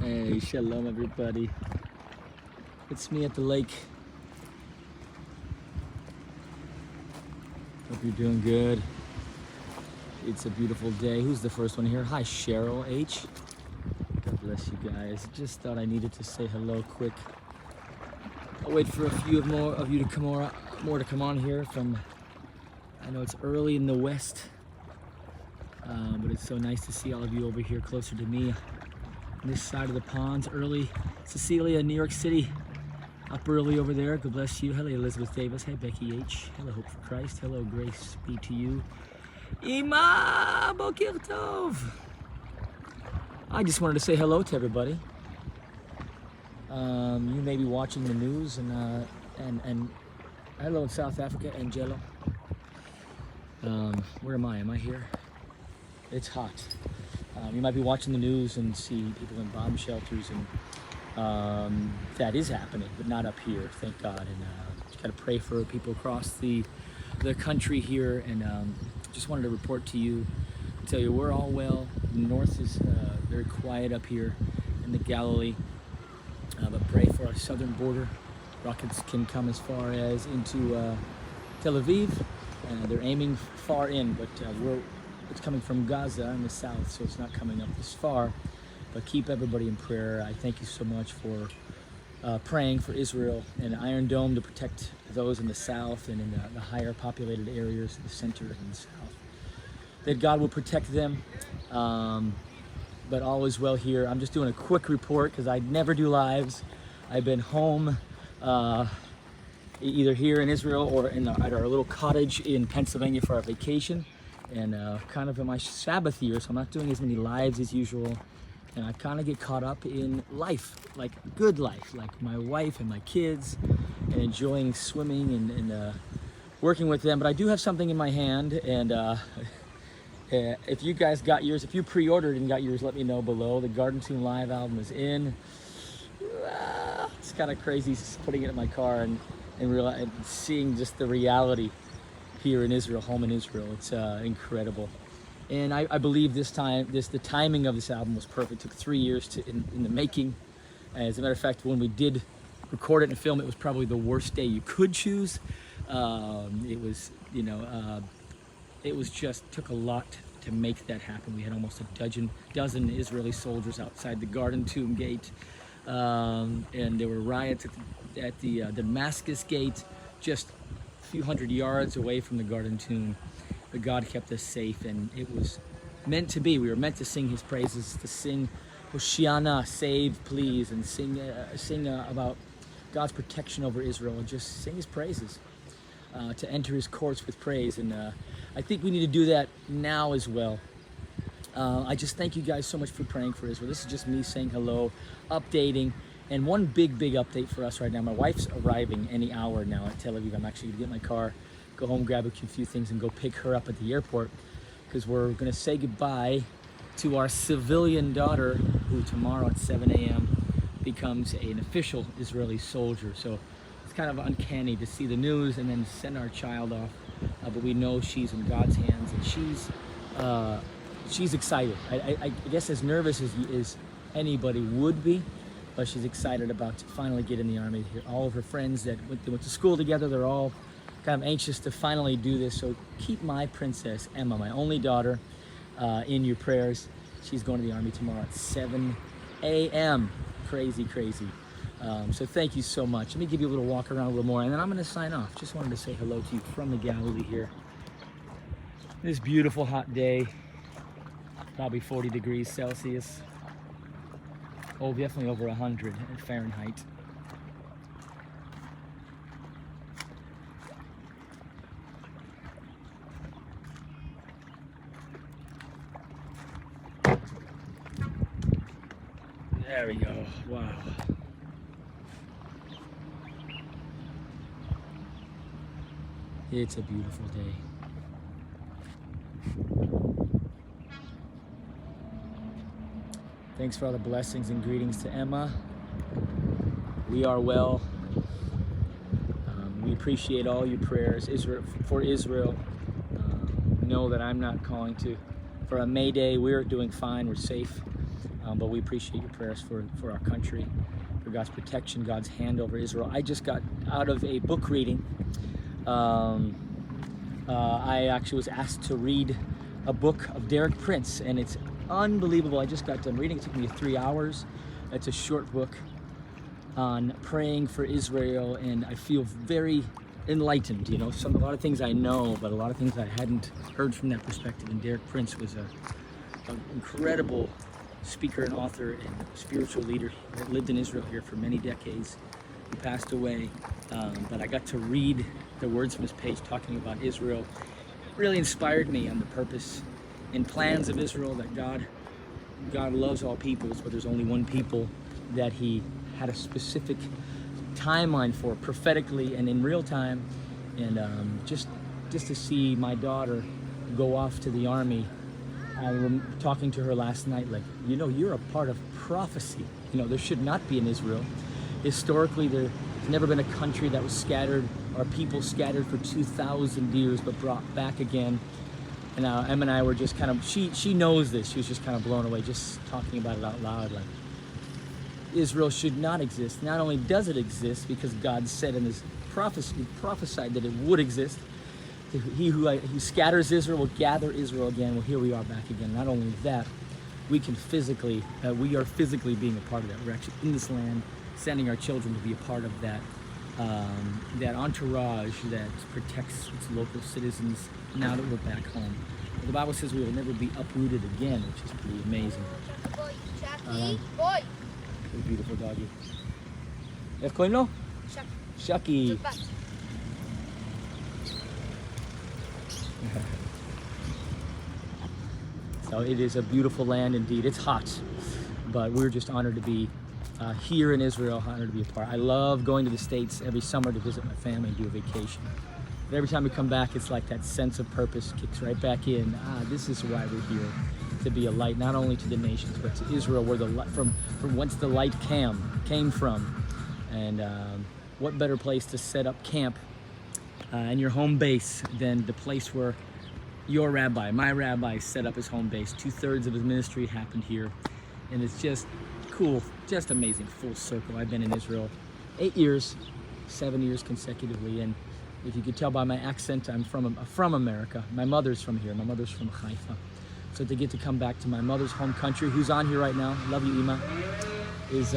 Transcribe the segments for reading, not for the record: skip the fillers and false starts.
Hey, shalom everybody. It's me at the lake. Hope you're doing good. It's a beautiful day. Who's the first one here? Hi, Cheryl H. God bless you guys. Just thought I needed to say hello quick. I'll wait for a few more of you to come on here from, I know it's early in the west, but it's so nice to see all of you over here closer to me. On this side of the ponds, early. Cecilia, New York City, up early over there. God bless you. Hello, Elizabeth Davis. Hey, Becky H. Hello, Hope for Christ. Hello, Grace be to you. Ima Bokir Tov. I just wanted to say hello to everybody. You may be watching the news, and hello in South Africa, Angelo. Where am I? Am I here? It's hot. You might be watching the news and see people in bomb shelters, and that is happening, but not up here, thank God. And just gotta pray for people across the country here. And just wanted to report to you, tell you we're all well. The north is very quiet up here in the Galilee, but pray for our southern border. Rockets can come as far as into Tel Aviv. They're aiming far in, but it's coming from Gaza in the south, so it's not coming up this far. But keep everybody in prayer. I thank you so much for praying for Israel and Iron Dome to protect those in the south and in the higher populated areas, the center and the south. That God will protect them. But all is well here. I'm just doing a quick report because I never do lives. I've been home, either here in Israel or at our little cottage in Pennsylvania for our vacation. And kind of in my Sabbath year, so I'm not doing as many lives as usual. And I kind of get caught up in life, like good life, like my wife and my kids, and enjoying swimming and working with them. But I do have something in my hand, and if you guys got yours, if you pre-ordered and got yours, let me know below. The Garden Tune Live album is in. It's kind of crazy putting it in my car and seeing just the reality here in Israel, home in Israel. It's incredible. And I believe the timing of this album was perfect. It took 3 years in the making. As a matter of fact, when we did record it and film, it was probably the worst day you could choose. It was, it was just took a lot to make that happen. We had almost a dozen Israeli soldiers outside the Garden Tomb gate. And there were riots at the Damascus gate, just a few hundred yards away from the Garden Tomb. But God kept us safe, and it was meant to be. We were meant to sing His praises, to sing Hoshiana, save, please, and sing about God's protection over Israel, and just sing His praises, to enter His courts with praise. And I think we need to do that now as well. I just thank you guys so much for praying for Israel. This is just me saying hello, updating. And one big update for us right now. My wife's arriving any hour now at Tel Aviv. I'm actually gonna get my car, go home, grab a few things, and go pick her up at the airport, because we're gonna say goodbye to our civilian daughter, who tomorrow at 7 a.m. becomes an official Israeli soldier. So it's kind of uncanny to see the news and then send our child off, but we know she's in God's hands, and she's excited. I guess as nervous as anybody would be, but she's excited about to finally get in the army. All of her friends that went to school together, they're all kind of anxious to finally do this. So keep my princess Emma, my only daughter, in your prayers. She's going to the army tomorrow at 7 a.m. Crazy. So thank you so much. Let me give you a little walk around a little more, and then I'm going to sign off. Just wanted to say hello to you from the Galilee here. This beautiful hot day, probably 40 degrees Celsius. Oh, definitely over 100 Fahrenheit. There we go. Wow. It's a beautiful day. Thanks for all the blessings and greetings to Emma. We are well. We appreciate all your prayers for Israel. Know that I'm not calling for a Mayday. We're doing fine. We're safe. But we appreciate your prayers for our country, for God's protection, God's hand over Israel. I just got out of a book reading. I actually was asked to read a book of Derek Prince, and it's unbelievable. I just got done reading. It took me 3 hours. It's a short book on praying for Israel, and I feel very enlightened. You know, a lot of things I know, but a lot of things I hadn't heard from that perspective. And Derek Prince was an incredible speaker and author and spiritual leader that lived in Israel here for many decades. He passed away, but I got to read the words from his page talking about Israel. It really inspired me on the purpose and plans of Israel, that God loves all peoples, but there's only one people that he had a specific timeline for, prophetically and in real time. And just to see my daughter go off to the army, I remember talking to her last night, like, you know, you're a part of prophecy. You know, there should not be in Israel. Historically, there's never been a country that was scattered, or people scattered for 2,000 years, but brought back again. And Em and I were just kind of, she knows this, she was just kind of blown away, just talking about it out loud, like, Israel should not exist. Not only does it exist because God said in his prophecy, prophesied that it would exist. He who scatters Israel will gather Israel again. Well, here we are back again. Not only that, we are physically being a part of that. We're actually in this land, sending our children to be a part of that, that entourage that protects its local citizens now that we're back home. The Bible says we will never be uprooted again, which is pretty amazing. Boy. A beautiful doggy. Jak kojno? Shucky. So it is a beautiful land indeed. It's hot, but we're just honored to be here in Israel, honored to be a part. I love going to the States every summer to visit my family and do a vacation. But every time we come back, it's like that sense of purpose kicks right back in. This is why we're here, to be a light, not only to the nations, but to Israel, where from whence the light came from. And what better place to set up camp and your home base than the place where your rabbi, my rabbi, set up his home base. 2/3 of his ministry happened here. And it's just cool, just amazing, full circle. I've been in Israel 8 years, 7 years consecutively. And if you could tell by my accent, I'm from America. My mother's from here. My mother's from Haifa. So to get to come back to my mother's home country, who's on here right now, love you, Ima, is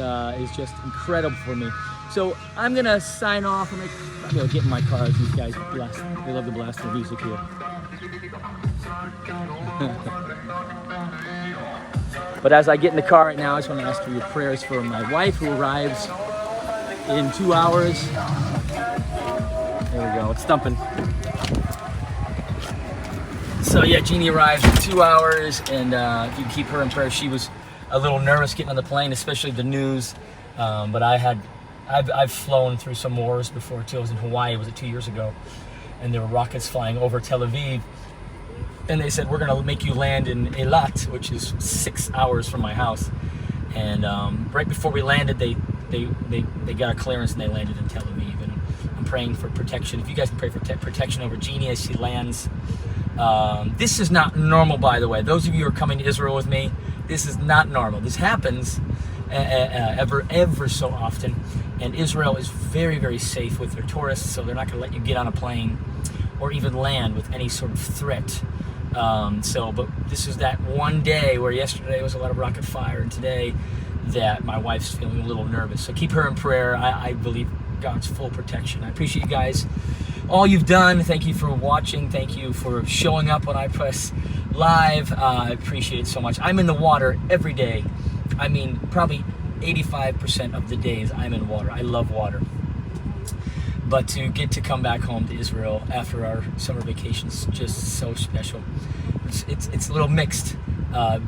just incredible for me. So I'm gonna sign off. I'm gonna get in my car as these guys blast. They love to blast their music here. But as I get in the car right now, I just want to ask for your prayers for my wife, who arrives in 2 hours. There we go, it's thumping. So yeah, Jeannie arrives in 2 hours, and if you keep her in prayer, she was a little nervous getting on the plane, especially the news. But I've flown through some wars before too. I was in Hawaii, was it 2 years ago? And there were rockets flying over Tel Aviv. And they said, we're gonna make you land in Eilat, which is 6 hours from my house. And right before we landed, they got a clearance and they landed in Tel Aviv. And I'm praying for protection. If you guys can pray for protection over Jeannie as she lands. This is not normal, by the way. Those of you who are coming to Israel with me, this is not normal. This happens ever so often. And Israel is very, very safe with their tourists, so they're not gonna let you get on a plane or even land with any sort of threat. But this is that one day where yesterday was a lot of rocket fire, and today that my wife's feeling a little nervous. So keep her in prayer. I believe God's full protection. I appreciate you guys, all you've done. Thank you for watching. Thank you for showing up when I press live. I appreciate it so much. I'm in the water every day. I mean, probably 85% of the days I'm in water. I love water. But to get to come back home to Israel after our summer vacation's just so special. It's a little mixed,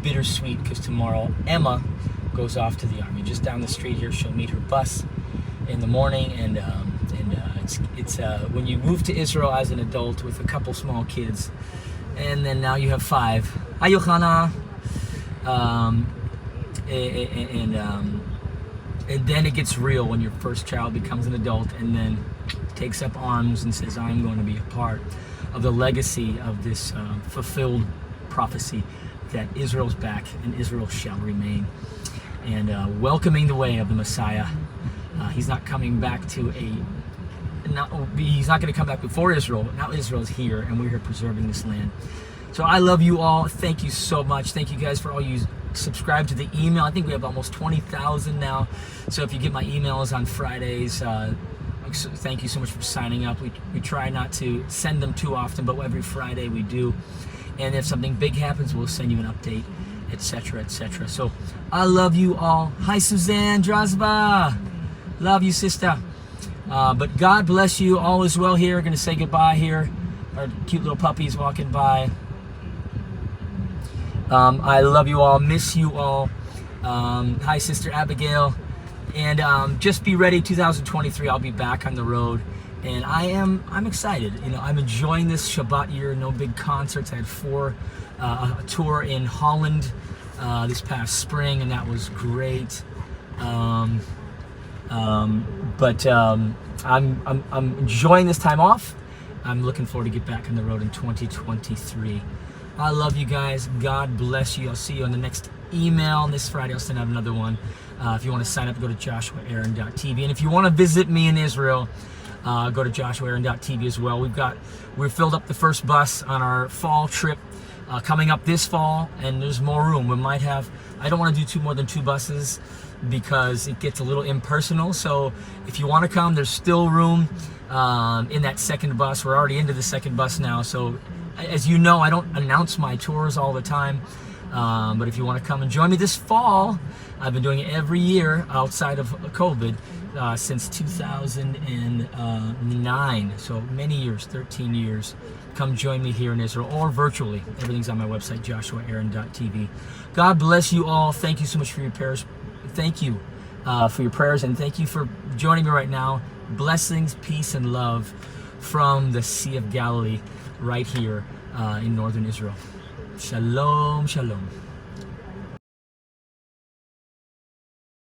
bittersweet, because tomorrow Emma goes off to the army. Just down the street here, she'll meet her bus in the morning, and it's when you move to Israel as an adult with a couple small kids, and then now you have 5. Hi, Yohana. And then it gets real when your first child becomes an adult and then takes up arms and says, I'm going to be a part of the legacy of this fulfilled prophecy that Israel's back and Israel shall remain. And welcoming the way of the Messiah. He's not coming back to he's not going to come back before Israel, but now Israel's here and we're here preserving this land. So I love you all. Thank you so much. Thank you guys for all you subscribe to the email. I think we have almost 20,000 now. So if you get my emails on Fridays, thank you so much for signing up. We try not to send them too often, but every Friday we do. And if something big happens, we'll send you an update, etc., etc. So I love you all. Hi, Suzanne Drazba. Love you, sister. But God bless you. All is well here. Going to say goodbye here. Our cute little puppies walking by. I love you all. Miss you all. Hi, Sister Abigail. And just be ready. 2023, I'll be back on the road. And I'm excited. You know, I'm enjoying this Shabbat year. No big concerts. I had a tour in Holland this past spring, and that was great. I'm enjoying this time off. I'm looking forward to get back on the road in 2023. I love you guys. God bless you. I'll see you on the next email. This Friday I'll send out another one. If you want to sign up, go to joshuaaaron.tv. And if you want to visit me in Israel, go to joshuaaaron.tv as well. We've filled up the first bus on our fall trip coming up this fall, and there's more room. We might have, I don't want to do more than 2 buses because it gets a little impersonal. So if you want to come, there's still room in that second bus. We're already into the second bus now. So as you know, I don't announce my tours all the time. But if you want to come and join me this fall, I've been doing it every year outside of COVID since 2009. So many years, 13 years. Come join me here in Israel or virtually. Everything's on my website, joshuaaaron.tv. God bless you all. Thank you so much for your prayers. Thank you for your prayers, and thank you for joining me right now. Blessings, peace, and love from the Sea of Galilee right here in northern Israel. Shalom, shalom.